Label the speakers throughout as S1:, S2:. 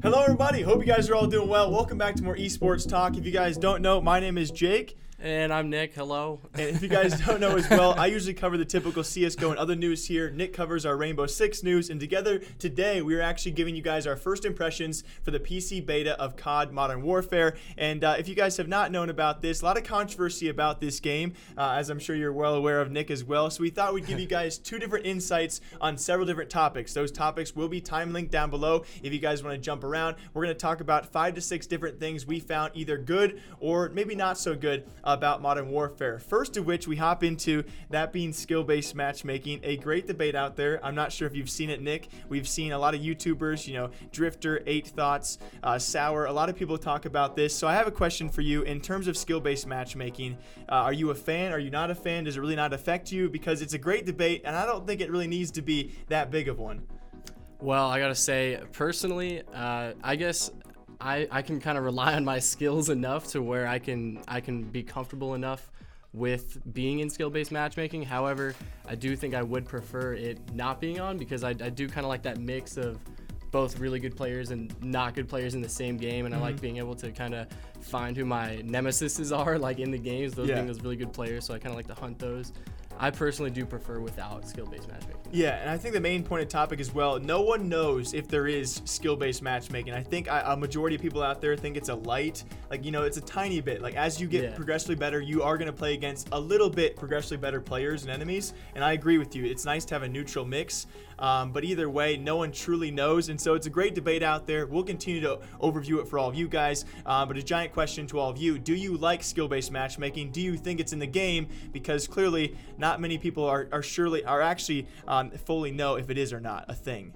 S1: Hello everybody, hope you guys are all doing well. Welcome back to more esports talk. If you guys don't know, my name is Jake.
S2: And I'm Nick. Hello.
S1: And if you guys don't know as well, I usually cover the typical CSGO and other news here. Nick covers our Rainbow Six news. And together today, we are actually giving you guys our first impressions for the PC beta of COD Modern Warfare. And if you guys have not known about this, a lot of controversy about this game, as I'm sure you're well aware of, Nick, as well. So we thought we'd give you guys two different insights on several different topics. Those topics will be time linked down below if you guys want to jump around. We're going to talk about 5 to 6 different things we found either good or maybe not so good about Modern Warfare. First of which we hop into that being skill-based matchmaking, a great debate out there. I'm not sure if you've seen it, Nick. We've seen a lot of YouTubers, Drifter, 8 Thoughts, Sour, a lot of people talk about this. So I have a question for you in terms of skill-based matchmaking. Are you a fan? Are you not a fan? Does it really not affect you? Because it's a great debate, and I don't think it really needs to be that big of one.
S2: Well, I gotta say, personally, I guess I can kind of rely on my skills enough to where I can be comfortable enough with being in skill-based matchmaking. However, I do think I would prefer it not being on, because I do kind of like that mix of both really good players and not good players in the same game, and I like being able to kind of find who my nemesises are, like in the games, those being those really good players, so I kind of like to hunt those. I personally do prefer without skill-based matchmaking.
S1: Yeah, and I think the main point of topic as well, no one knows if there is skill-based matchmaking. I think a majority of people out there think it's a light, it's a tiny bit. Like, as you get progressively better, you are going to play against a little bit progressively better players and enemies, and I agree with you. It's nice to have a neutral mix, but either way, no one truly knows, and so it's a great debate out there. We'll continue to overview it for all of you guys, but a giant question to all of you: do you like skill-based matchmaking? Do you think it's in the game? Because clearly, not many people are actually fully know if it is or not a thing.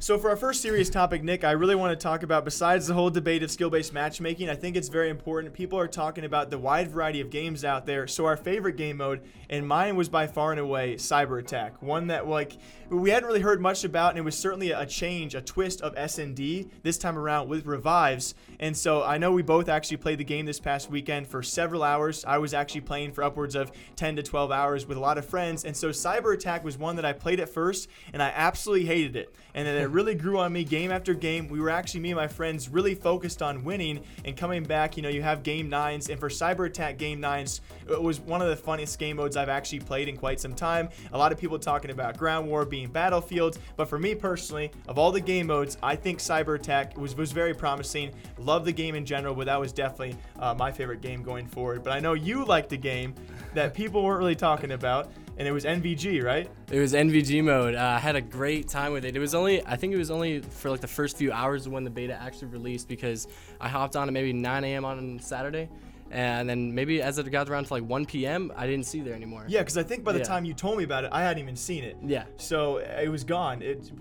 S1: So for our first serious topic, Nick, I really want to talk about, besides the whole debate of skill-based matchmaking, I think it's very important. People are talking about the wide variety of games out there. So our favorite game mode, and mine was by far and away Cyber Attack. One that we hadn't really heard much about, and it was certainly a twist of S&D this time around with revives. And so I know we both actually played the game this past weekend for several hours. I was actually playing for upwards of 10 to 12 hours with a lot of friends. And so Cyber Attack was one that I played at first, and I absolutely hated it. And then it really grew on me game after game. We were actually, me and my friends, really focused on winning and coming back. You have game 9s, and for Cyber Attack game 9s, it was one of the funniest game modes I've actually played in quite some time. A lot of people talking about Ground War being Battlefield, but for me personally, of all the game modes, I think Cyber Attack was very promising. Love the game in general, but that was definitely my favorite game going forward. But I know you liked a game that people weren't really talking about, and it was NVG, right?
S2: It was NVG mode. I had a great time with it. I think it was only for the first few hours when the beta actually released, because I hopped on at maybe 9 a.m. on Saturday. And then maybe as it got around to 1 p.m., I didn't see there anymore.
S1: Yeah, because I think by the time you told me about it, I hadn't even seen it.
S2: Yeah.
S1: So it was gone.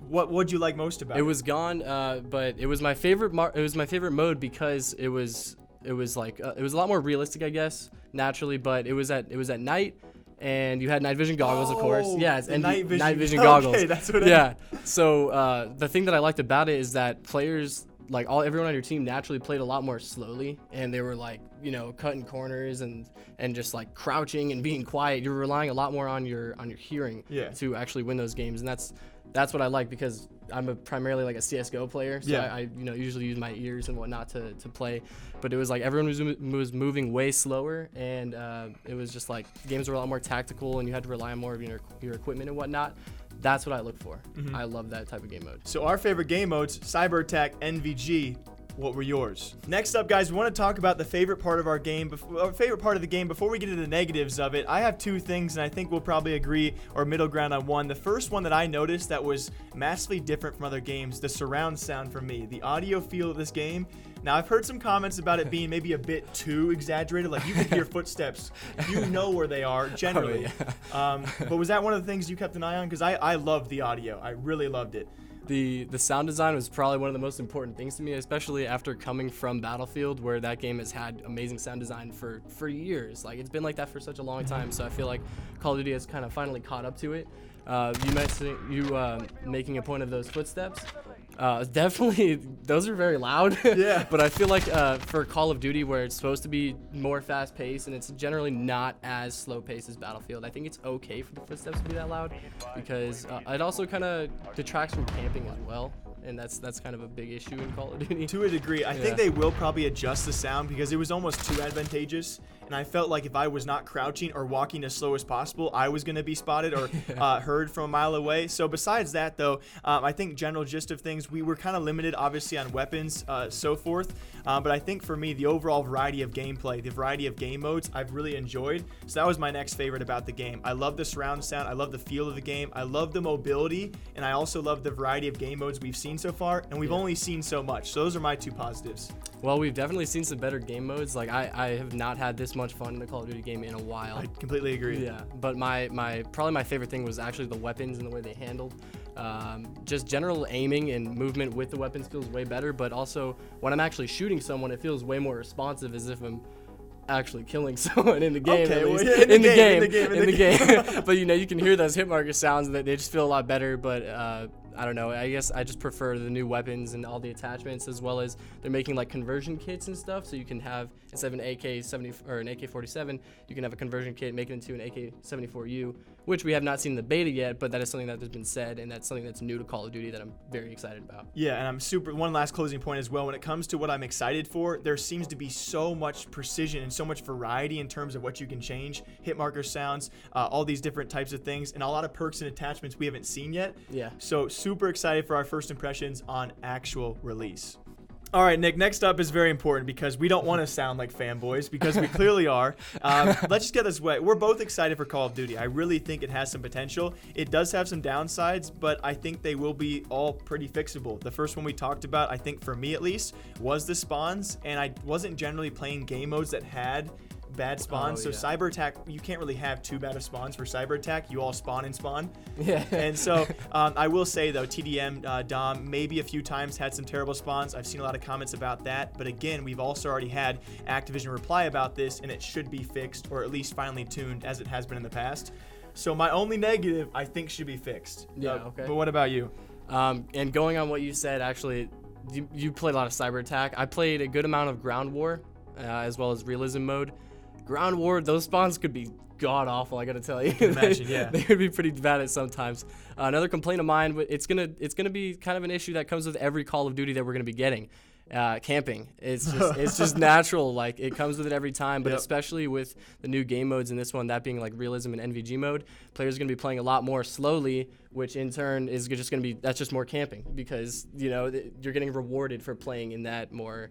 S1: What'd you like most about it?
S2: It was gone, but it was my favorite. It was my favorite mode because it was a lot more realistic, I guess, naturally. But it was at night. And you had night vision goggles, of course. Yeah, it's night vision goggles.
S1: Okay, that's what I mean.
S2: So the thing that I liked about it is that players, everyone on your team, naturally played a lot more slowly, and they were cutting corners and just crouching and being quiet. You were relying a lot more on your hearing to actually win those games, and that's what I like, because I'm primarily a CSGO player, so I usually use my ears and whatnot to play. But it was everyone was moving way slower, and it was just games were a lot more tactical, and you had to rely on more of your equipment and whatnot. That's what I look for. I love that type of game mode.
S1: So our favorite game modes: Cyber Attack, NVG. What were yours? Next up, guys, we want to talk about the favorite part of our game, favorite part of the game. Before we get into the negatives of it, I have 2 things, and I think we'll probably agree or middle ground on one. The first one that I noticed that was massively different from other games: the surround sound for me, the audio feel of this game. Now, I've heard some comments about it being maybe a bit too exaggerated. You can hear footsteps. You know where they are, generally.
S2: Oh, yeah.
S1: But was that one of the things you kept an eye on? Because I loved the audio. I really loved it.
S2: The sound design was probably one of the most important things to me, especially after coming from Battlefield, where that game has had amazing sound design for years. It's been like that for such a long time, so I feel like Call of Duty has kind of finally caught up to it. You mentioned making a point of those footsteps. Definitely, those are very loud.
S1: Yeah.
S2: But I feel like for Call of Duty, where it's supposed to be more fast-paced and it's generally not as slow-paced as Battlefield, I think it's okay for the footsteps to be that loud, because it also kind of detracts from camping as well. and that's kind of a big issue in Call of Duty.
S1: To a degree, I think they will probably adjust the sound because it was almost too advantageous. And I felt like if I was not crouching or walking as slow as possible, I was going to be spotted or heard from a mile away. So besides that, though, I think general gist of things, we were kind of limited, obviously, on weapons, so forth. But I think for me, the overall variety of gameplay, the variety of game modes, I've really enjoyed. So that was my next favorite about the game. I love the surround sound. I love the feel of the game. I love the mobility. And I also love the variety of game modes we've seen so far. And we've only seen so much. So those are my two positives.
S2: Well, we've definitely seen some better game modes. Like I have not had this much fun in a Call of Duty game in a while.
S1: I completely agree.
S2: Yeah, but probably my favorite thing was actually the weapons and the way they handled. Just general aiming and movement with the weapons feels way better, but also when I'm actually shooting someone, it feels way more responsive, as if I'm actually killing someone in the game.
S1: Okay,
S2: at least.
S1: well, in the game.
S2: But you can hear those hit marker sounds, that they just feel a lot better. But I don't know. I guess I just prefer the new weapons and all the attachments, as well as they're making like conversion kits and stuff. So you can have, instead of an AK-70 or an AK-47, you can have a conversion kit, make it into an AK-74U, which we have not seen in the beta yet, but that is something that has been said, and that's something that's new to Call of Duty that I'm very excited about.
S1: Yeah, and one last closing point as well. When it comes to what I'm excited for, there seems to be so much precision and so much variety in terms of what you can change, hit marker sounds, all these different types of things, and a lot of perks and attachments we haven't seen yet.
S2: Yeah.
S1: So super excited for our first impressions on actual release. All right, Nick, next up is very important because we don't want to sound like fanboys, because we clearly are. Let's just get this way. We're both excited for Call of Duty. I really think it has some potential. It does have some downsides, but I think they will be all pretty fixable. The first one we talked about, I think for me at least, was the spawns, and I wasn't generally playing game modes that had bad spawns. So cyber attack, you can't really have too bad of spawns for cyber attack. You all spawn and spawn.
S2: Yeah.
S1: And so I will say though, TDM Dom maybe a few times had some terrible spawns. I've seen a lot of comments about that, but again, we've also already had Activision reply about this, and it should be fixed, or at least finely tuned, as it has been in the past. So my only negative, I think, should be fixed.
S2: Yeah. Okay.
S1: But what about you?
S2: And going on what you said, actually, you played a lot of cyber attack. I played a good amount of ground war, as well as realism mode. Ground war, those spawns could be god awful, I gotta tell you.
S1: I can imagine, yeah.
S2: They could be pretty bad at sometimes. Another complaint of mine, it's gonna be kind of an issue that comes with every Call of Duty that we're gonna be getting. Camping. It's just natural. Like, it comes with it every time, but especially with the new game modes in this one, that being like realism and NVG mode, players are gonna be playing a lot more slowly, which in turn is just gonna be, that's just more camping, because you're getting rewarded for playing in that more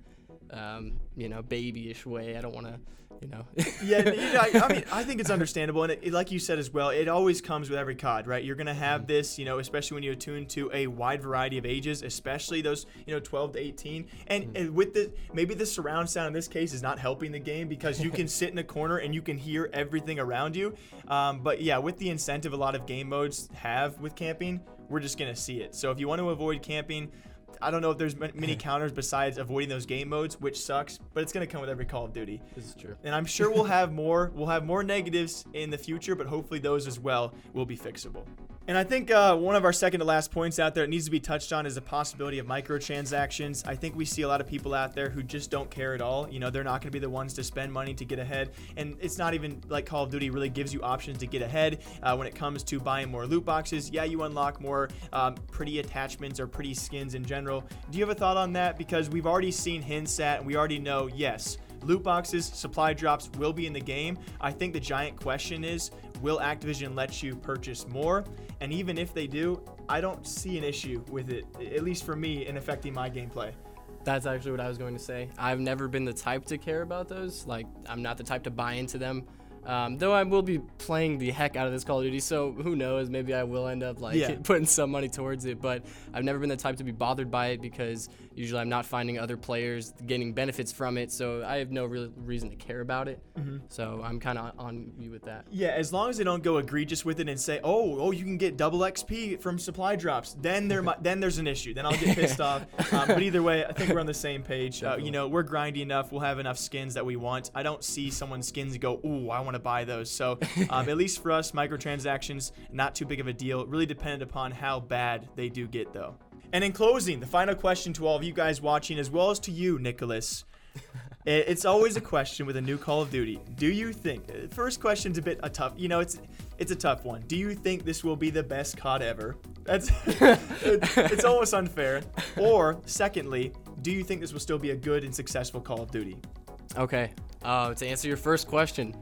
S2: babyish way. I don't want to,
S1: I mean, I think it's understandable, and it, like you said as well, it always comes with every COD, right? You're gonna have this, especially when you attune to a wide variety of ages, especially those 12 to 18, and with maybe the surround sound in this case is not helping the game, because you can sit in a corner and you can hear everything around you. But yeah, with the incentive a lot of game modes have with camping, we're just gonna see it. So if you want to avoid camping, I don't know if there's many counters besides avoiding those game modes, which sucks, but it's going to come with every Call of Duty.
S2: This is true.
S1: And I'm sure we'll have more negatives in the future, but hopefully those as well will be fixable. And I think one of our second to last points out there that needs to be touched on is the possibility of microtransactions. I think we see a lot of people out there who just don't care at all. They're not going to be the ones to spend money to get ahead. And it's not even like Call of Duty really gives you options to get ahead when it comes to buying more loot boxes. Yeah, you unlock more pretty attachments or pretty skins in general. Do you have a thought on that? Because we've already seen hints at, and we already know, yes, loot boxes, supply drops will be in the game. I think the giant question is, will Activision let you purchase more? And even if they do, I don't see an issue with it, at least for me, in affecting my gameplay.
S2: That's actually what I was going to say. I've never been the type to care about those. Like, I'm not the type to buy into them. Though I will be playing the heck out of this Call of Duty, so who knows, maybe I will end up putting some money towards it, but I've never been the type to be bothered by it, because usually I'm not finding other players getting benefits from it, so I have no real reason to care about it. So I'm kind of on you with that.
S1: Yeah, as long as they don't go egregious with it and say, oh, you can get double XP from supply drops, then there's an issue. Then I'll get pissed off. But either way, I think we're on the same page. We're grindy enough. We'll have enough skins that we want. I don't see someone's skins and go, ooh, I want to buy those. So at least for us, microtransactions, not too big of a deal. Really dependent upon how bad they do get, though. And in closing, the final question to all of you guys watching, as well as to you, Nicholas. It's always a question with a new Call of Duty. Do you think, first question's a bit tough, it's a tough one. Do you think this will be the best COD ever? That's it's almost unfair. Or secondly, do you think this will still be a good and successful Call of Duty?
S2: Okay. To answer your first question,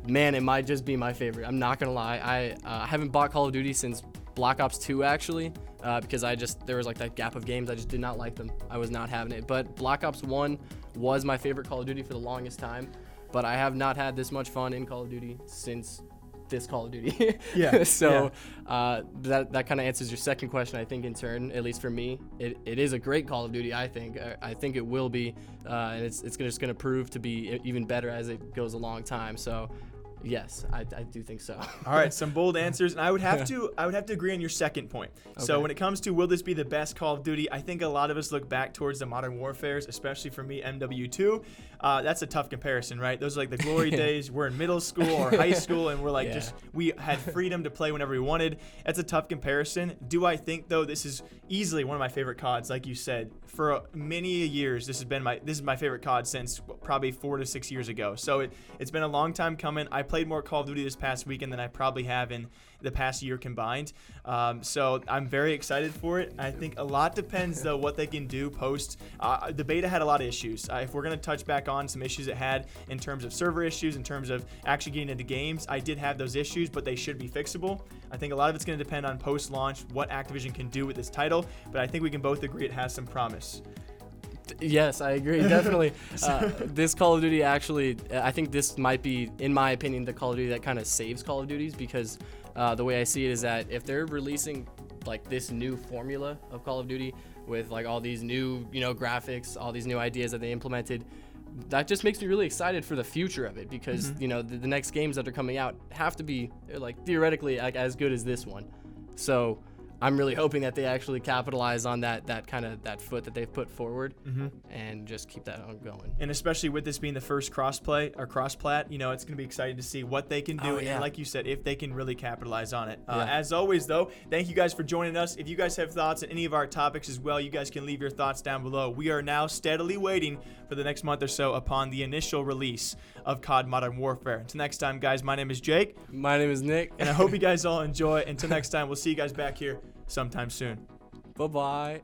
S2: man, it might just be my favorite. I'm not gonna lie. I haven't bought Call of Duty since Black Ops 2 actually, because there was like that gap of games. I just did not like them. I was not having it. But Black Ops 1 was my favorite Call of Duty for the longest time. But I have not had this much fun in Call of Duty since this Call of Duty.
S1: Yeah.
S2: So that kind of answers your second question, I think, in turn. At least for me, it is a great Call of Duty. I think it will be, and it's just gonna prove to be even better as it goes along time. So. Yes, I do think so.
S1: All right, some bold answers, and I would have to agree on your second point. Okay. So when it comes to will this be the best Call of Duty, I think a lot of us look back towards the Modern Warfares, especially for me, MW2. That's a tough comparison, right? Those are like the glory days. We're in middle school or high school, and we're like we had freedom to play whenever we wanted. That's a tough comparison. Do I think though this is easily one of my favorite CODs, like you said, for many years. This is my favorite COD since probably 4 to 6 years ago. So it's been a long time coming. I played more Call of Duty this past weekend than I probably have in the past year combined. So I'm very excited for it. I think a lot depends though what they can do post. The beta had a lot of issues. If we're going to touch back on some issues it had in terms of server issues, in terms of actually getting into games, I did have those issues, but they should be fixable. I think a lot of it's going to depend on post-launch, what Activision can do with this title, but I think we can both agree it has some promise.
S2: Yes, I agree, definitely. This Call of Duty actually, I think this might be, in my opinion, the Call of Duty that kind of saves Call of Duties, because the way I see it is that if they're releasing like this new formula of Call of Duty with like all these new, graphics, all these new ideas that they implemented, that just makes me really excited for the future of it, because the next games that are coming out have to be like theoretically like as good as this one. So I'm really hoping that they actually capitalize on that foot that they've put forward, and just keep that on going.
S1: And especially with this being the first crossplay or cross-plat, it's going to be exciting to see what they can do. And like you said, if they can really capitalize on it. As always, though, thank you guys for joining us. If you guys have thoughts on any of our topics as well, you guys can leave your thoughts down below. We are now steadily waiting for the next month or so upon the initial release of COD Modern Warfare. Until next time, guys, my name is Jake.
S2: My name is Nick.
S1: And I hope you guys all enjoy. Until next time, we'll see you guys back here sometime soon.
S2: Bye-bye.